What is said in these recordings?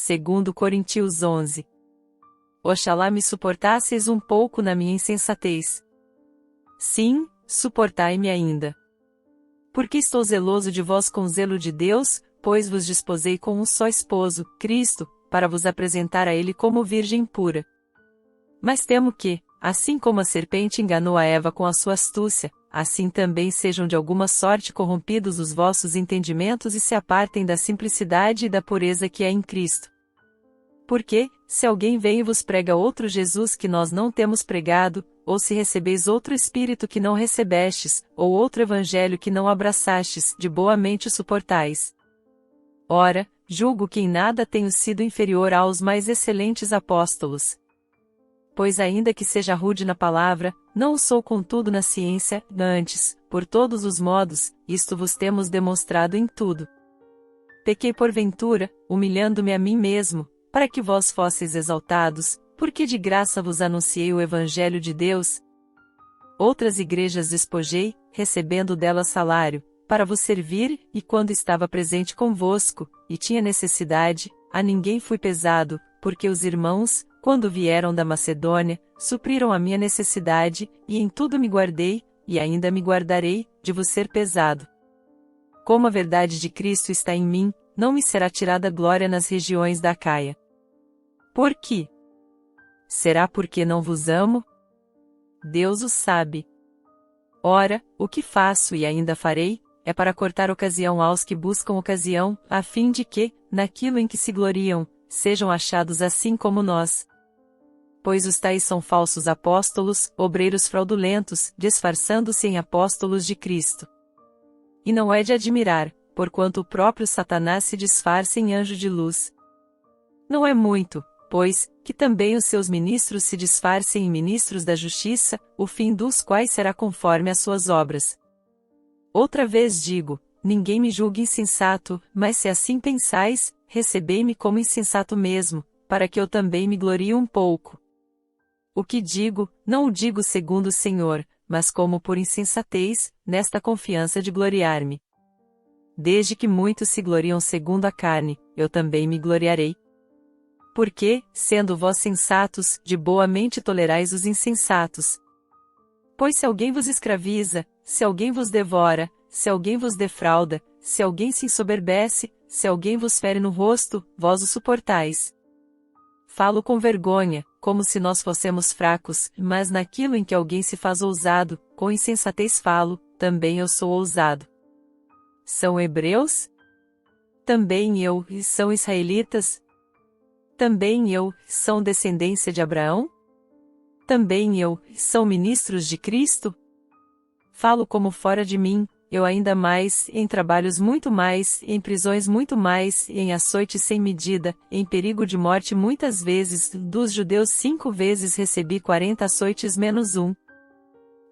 segundo Coríntios 11. Oxalá me suportasseis um pouco na minha insensatez. Sim, suportai-me ainda. Porque estou zeloso de vós com zelo de Deus, pois vos desposei com um só esposo, Cristo, para vos apresentar a ele como virgem pura. Mas temo que, assim como a serpente enganou a Eva com a sua astúcia, assim também sejam de alguma sorte corrompidos os vossos entendimentos e se apartem da simplicidade e da pureza que é em Cristo. Porque, se alguém vem e vos prega outro Jesus que nós não temos pregado, ou se recebeis outro Espírito que não recebestes, ou outro Evangelho que não abraçastes, de boa mente o suportais. Ora, julgo que em nada tenho sido inferior aos mais excelentes apóstolos. Pois ainda que seja rude na palavra, não o sou contudo na ciência, antes, por todos os modos, isto vos temos demonstrado em tudo. Pequei porventura, humilhando-me a mim mesmo, para que vós fosseis exaltados, porque de graça vos anunciei o Evangelho de Deus. Outras igrejas despojei, recebendo delas salário, para vos servir, e quando estava presente convosco, e tinha necessidade, a ninguém fui pesado, porque os irmãos, quando vieram da Macedônia, supriram a minha necessidade, e em tudo me guardei, e ainda me guardarei, de vos ser pesado. Como a verdade de Cristo está em mim, não me será tirada glória nas regiões da Acaia. Por quê? Será porque não vos amo? Deus o sabe. Ora, o que faço e ainda farei, é para cortar ocasião aos que buscam ocasião, a fim de que, naquilo em que se gloriam, sejam achados assim como nós. Pois os tais são falsos apóstolos, obreiros fraudulentos, disfarçando-se em apóstolos de Cristo. E não é de admirar, porquanto o próprio Satanás se disfarça em anjo de luz. Não é muito, pois, que também os seus ministros se disfarcem em ministros da justiça, o fim dos quais será conforme as suas obras. Outra vez digo, ninguém me julgue insensato, mas se assim pensais, recebei-me como insensato mesmo, para que eu também me glorie um pouco. O que digo, não o digo segundo o Senhor, mas como por insensatez, nesta confiança de gloriar-me. Desde que muitos se gloriam segundo a carne, eu também me gloriarei. Porque, sendo vós sensatos, de boa mente tolerais os insensatos. Pois se alguém vos escraviza, se alguém vos devora, se alguém vos defrauda, se alguém se ensoberbece, se alguém vos fere no rosto, vós o suportais. Falo com vergonha, como se nós fossemos fracos, mas naquilo em que alguém se faz ousado, com insensatez falo, também eu sou ousado. São hebreus? Também eu, e são israelitas? Também eu, são descendência de Abraão? Também eu, são ministros de Cristo? Falo como fora de mim, eu ainda mais, em trabalhos muito mais, em prisões muito mais, em açoites sem medida, em perigo de morte muitas vezes, dos judeus 5 vezes recebi 40 açoites menos 1.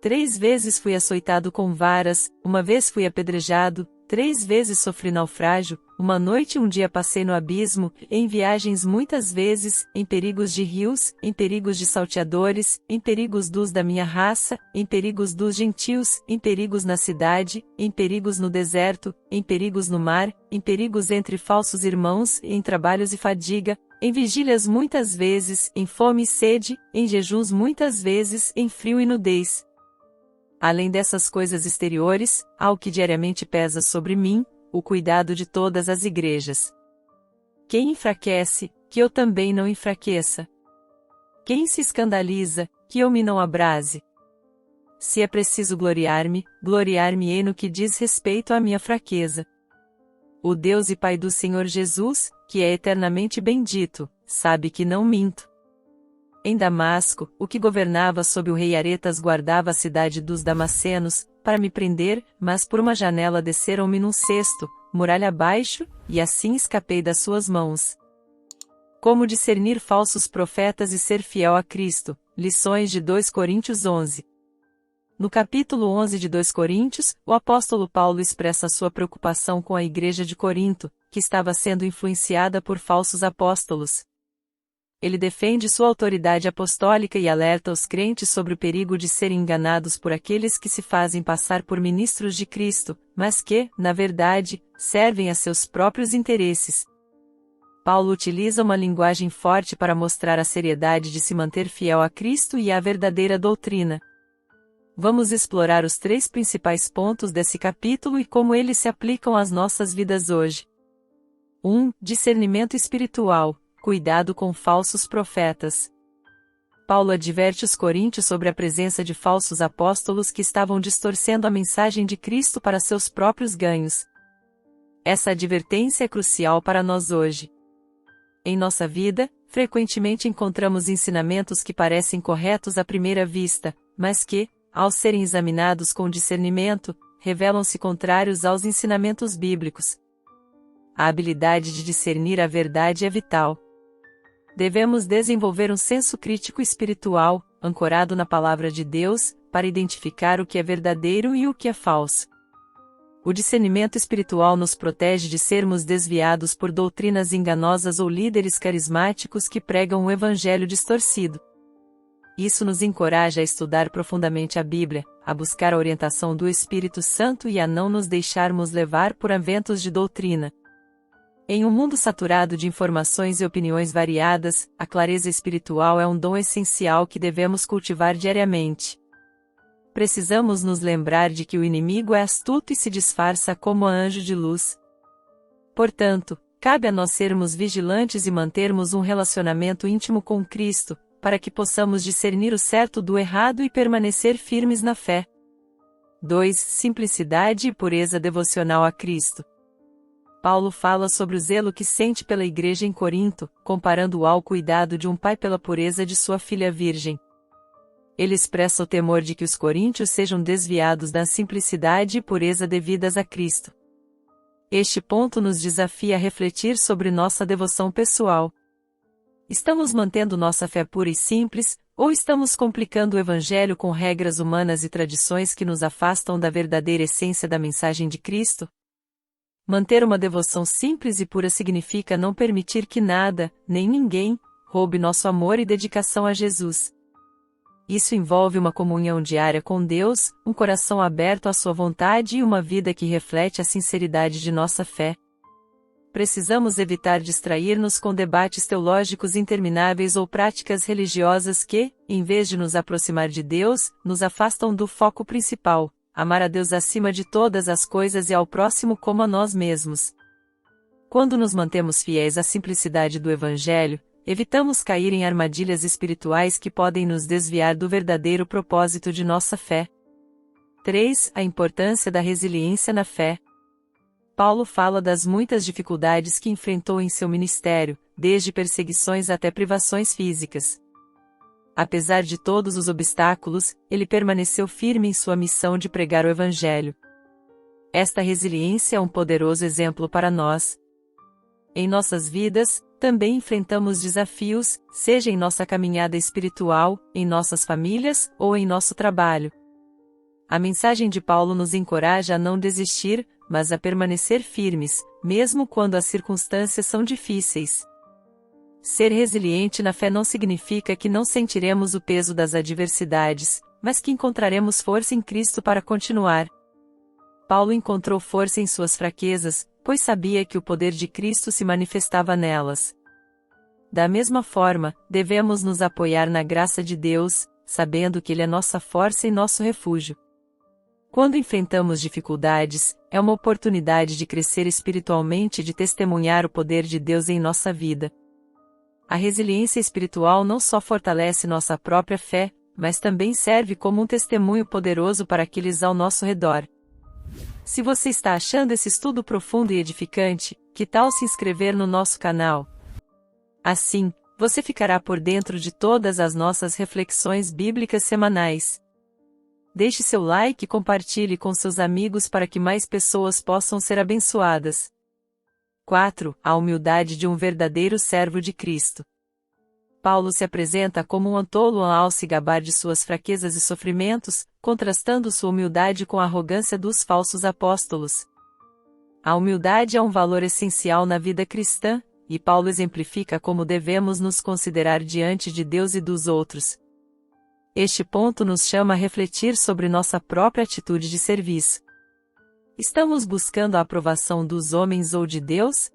3 vezes fui açoitado com varas, 1 vez fui apedrejado, 3 vezes sofri naufrágio, 1 noite e 1 dia passei no abismo, em viagens muitas vezes, em perigos de rios, em perigos de salteadores, em perigos dos da minha raça, em perigos dos gentios, em perigos na cidade, em perigos no deserto, em perigos no mar, em perigos entre falsos irmãos, em trabalhos e fadiga, em vigílias muitas vezes, em fome e sede, em jejuns muitas vezes, em frio e nudez. Além dessas coisas exteriores, há o que diariamente pesa sobre mim, o cuidado de todas as igrejas. Quem enfraquece, que eu também não enfraqueça. Quem se escandaliza, que eu me não abrase. Se é preciso gloriar-me, gloriar-me-ei no que diz respeito à minha fraqueza. O Deus e Pai do Senhor Jesus, que é eternamente bendito, sabe que não minto. Em Damasco, o que governava sob o rei Aretas guardava a cidade dos Damascenos, para me prender, mas por uma janela desceram-me num cesto, muralha abaixo, e assim escapei das suas mãos. Como discernir falsos profetas e ser fiel a Cristo, lições de 2 Coríntios 11. No capítulo 11 de 2 Coríntios, o apóstolo Paulo expressa sua preocupação com a igreja de Corinto, que estava sendo influenciada por falsos apóstolos. Ele defende sua autoridade apostólica e alerta os crentes sobre o perigo de serem enganados por aqueles que se fazem passar por ministros de Cristo, mas que, na verdade, servem a seus próprios interesses. Paulo utiliza uma linguagem forte para mostrar a seriedade de se manter fiel a Cristo e à verdadeira doutrina. Vamos explorar os 3 principais pontos desse capítulo e como eles se aplicam às nossas vidas hoje. 1. Discernimento espiritual. Cuidado com falsos profetas. Paulo adverte os coríntios sobre a presença de falsos apóstolos que estavam distorcendo a mensagem de Cristo para seus próprios ganhos. Essa advertência é crucial para nós hoje. Em nossa vida, frequentemente encontramos ensinamentos que parecem corretos à primeira vista, mas que, ao serem examinados com discernimento, revelam-se contrários aos ensinamentos bíblicos. A habilidade de discernir a verdade é vital. Devemos desenvolver um senso crítico espiritual, ancorado na palavra de Deus, para identificar o que é verdadeiro e o que é falso. O discernimento espiritual nos protege de sermos desviados por doutrinas enganosas ou líderes carismáticos que pregam um evangelho distorcido. Isso nos encoraja a estudar profundamente a Bíblia, a buscar a orientação do Espírito Santo e a não nos deixarmos levar por ventos de doutrina. Em um mundo saturado de informações e opiniões variadas, a clareza espiritual é um dom essencial que devemos cultivar diariamente. Precisamos nos lembrar de que o inimigo é astuto e se disfarça como anjo de luz. Portanto, cabe a nós sermos vigilantes e mantermos um relacionamento íntimo com Cristo, para que possamos discernir o certo do errado e permanecer firmes na fé. 2. Simplicidade e pureza devocional a Cristo. Paulo fala sobre o zelo que sente pela igreja em Corinto, comparando-o ao cuidado de um pai pela pureza de sua filha virgem. Ele expressa o temor de que os coríntios sejam desviados da simplicidade e pureza devidas a Cristo. Este ponto nos desafia a refletir sobre nossa devoção pessoal. Estamos mantendo nossa fé pura e simples, ou estamos complicando o Evangelho com regras humanas e tradições que nos afastam da verdadeira essência da mensagem de Cristo? Manter uma devoção simples e pura significa não permitir que nada, nem ninguém, roube nosso amor e dedicação a Jesus. Isso envolve uma comunhão diária com Deus, um coração aberto à sua vontade e uma vida que reflete a sinceridade de nossa fé. Precisamos evitar distrair-nos com debates teológicos intermináveis ou práticas religiosas que, em vez de nos aproximar de Deus, nos afastam do foco principal: amar a Deus acima de todas as coisas e ao próximo como a nós mesmos. Quando nos mantemos fiéis à simplicidade do Evangelho, evitamos cair em armadilhas espirituais que podem nos desviar do verdadeiro propósito de nossa fé. 3. A importância da resiliência na fé. Paulo fala das muitas dificuldades que enfrentou em seu ministério, desde perseguições até privações físicas. Apesar de todos os obstáculos, ele permaneceu firme em sua missão de pregar o Evangelho. Esta resiliência é um poderoso exemplo para nós. Em nossas vidas, também enfrentamos desafios, seja em nossa caminhada espiritual, em nossas famílias ou em nosso trabalho. A mensagem de Paulo nos encoraja a não desistir, mas a permanecer firmes, mesmo quando as circunstâncias são difíceis. Ser resiliente na fé não significa que não sentiremos o peso das adversidades, mas que encontraremos força em Cristo para continuar. Paulo encontrou força em suas fraquezas, pois sabia que o poder de Cristo se manifestava nelas. Da mesma forma, devemos nos apoiar na graça de Deus, sabendo que Ele é nossa força e nosso refúgio. Quando enfrentamos dificuldades, é uma oportunidade de crescer espiritualmente e de testemunhar o poder de Deus em nossa vida. A resiliência espiritual não só fortalece nossa própria fé, mas também serve como um testemunho poderoso para aqueles ao nosso redor. Se você está achando esse estudo profundo e edificante, que tal se inscrever no nosso canal? Assim, você ficará por dentro de todas as nossas reflexões bíblicas semanais. Deixe seu like e compartilhe com seus amigos para que mais pessoas possam ser abençoadas. 4. A humildade de um verdadeiro servo de Cristo. Paulo se apresenta como um tolo ao se gabar de suas fraquezas e sofrimentos, contrastando sua humildade com a arrogância dos falsos apóstolos. A humildade é um valor essencial na vida cristã, e Paulo exemplifica como devemos nos considerar diante de Deus e dos outros. Este ponto nos chama a refletir sobre nossa própria atitude de serviço. Estamos buscando a aprovação dos homens ou de Deus?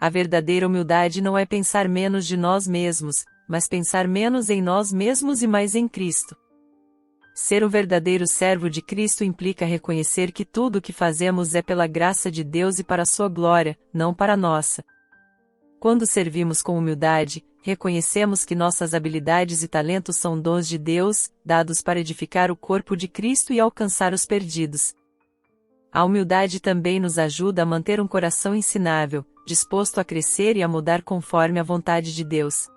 A verdadeira humildade não é pensar menos de nós mesmos, mas pensar menos em nós mesmos e mais em Cristo. Ser um verdadeiro servo de Cristo implica reconhecer que tudo o que fazemos é pela graça de Deus e para sua glória, não para nossa. Quando servimos com humildade, reconhecemos que nossas habilidades e talentos são dons de Deus, dados para edificar o corpo de Cristo e alcançar os perdidos. A humildade também nos ajuda a manter um coração ensinável, disposto a crescer e a mudar conforme a vontade de Deus.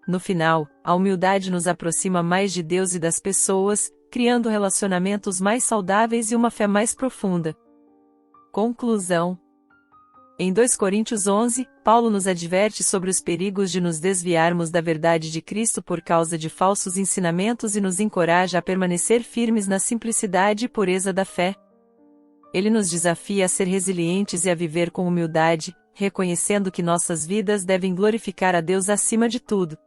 No final, a humildade nos aproxima mais de Deus e das pessoas, criando relacionamentos mais saudáveis e uma fé mais profunda. Conclusão. Em 2 Coríntios 11, Paulo nos adverte sobre os perigos de nos desviarmos da verdade de Cristo por causa de falsos ensinamentos e nos encoraja a permanecer firmes na simplicidade e pureza da fé. Ele nos desafia a ser resilientes e a viver com humildade, reconhecendo que nossas vidas devem glorificar a Deus acima de tudo.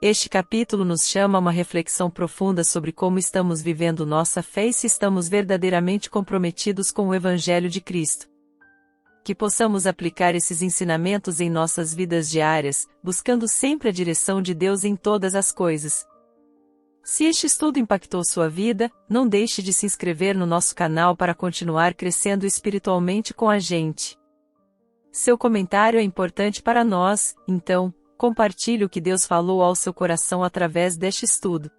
Este capítulo nos chama a uma reflexão profunda sobre como estamos vivendo nossa fé e se estamos verdadeiramente comprometidos com o Evangelho de Cristo. Que possamos aplicar esses ensinamentos em nossas vidas diárias, buscando sempre a direção de Deus em todas as coisas. Se este estudo impactou sua vida, não deixe de se inscrever no nosso canal para continuar crescendo espiritualmente com a gente. Seu comentário é importante para nós, então, compartilhe o que Deus falou ao seu coração através deste estudo.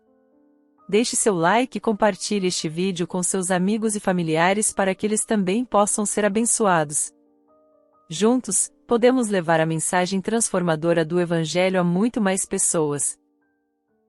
Deixe seu like e compartilhe este vídeo com seus amigos e familiares para que eles também possam ser abençoados. Juntos, podemos levar a mensagem transformadora do Evangelho a muito mais pessoas.